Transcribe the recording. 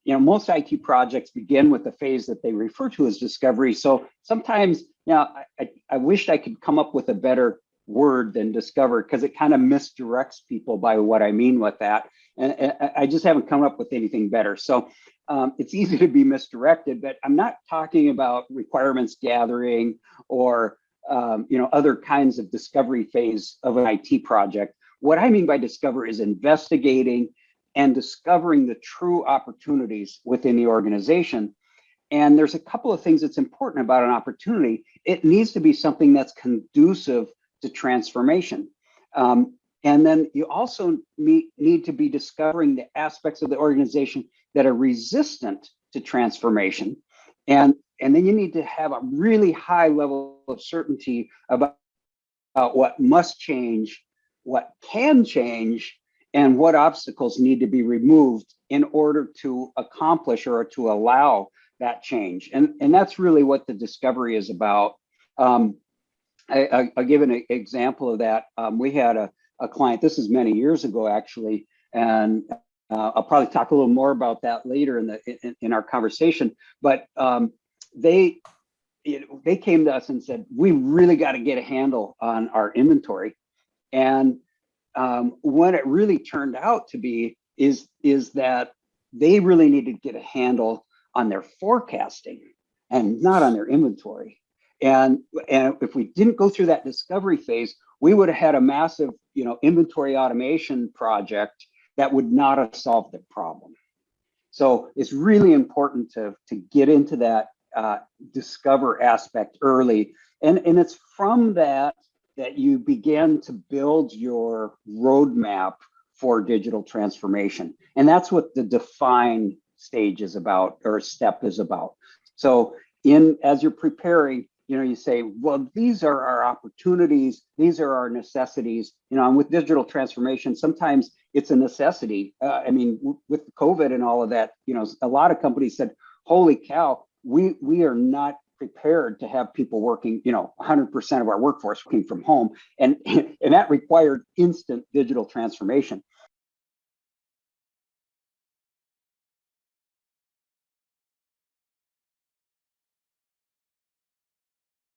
most IT projects begin with a phase that they refer to as discovery. So sometimes, I wished I could come up with a better word than discover, because it kind of misdirects people by what I mean with that. And I just haven't come up with anything better. So it's easy to be misdirected, but I'm not talking about requirements gathering or other kinds of discovery phase of an IT project. What I mean by discover is investigating and discovering the true opportunities within the organization. And there's a couple of things that's important about an opportunity. It needs to be something that's conducive to transformation. And then you also need to be discovering the aspects of the organization that are resistant to transformation. And then you need to have a really high level of certainty about what must change, what can change, and what obstacles need to be removed in order to accomplish or to allow that change. And that's really what the discovery is about. I'll give an example of that. We had a client, this is many years ago, actually, and I'll probably talk a little more about that later in our conversation. But they came to us and said, we really got to get a handle on our inventory. And what it really turned out to be is that they really needed to get a handle on their forecasting and not on their inventory. And if we didn't go through that discovery phase, we would have had a massive, inventory automation project that would not have solved the problem. So it's really important to get into that discover aspect early. And it's from that you begin to build your roadmap for digital transformation. And that's what the define stage is about, or step is about. So as you're preparing, you say, well, these are our opportunities, these are our necessities. And with digital transformation, sometimes it's a necessity. With COVID and all of that, a lot of companies said, holy cow, we are not prepared to have people working, 100% of our workforce working from home. And that required instant digital transformation.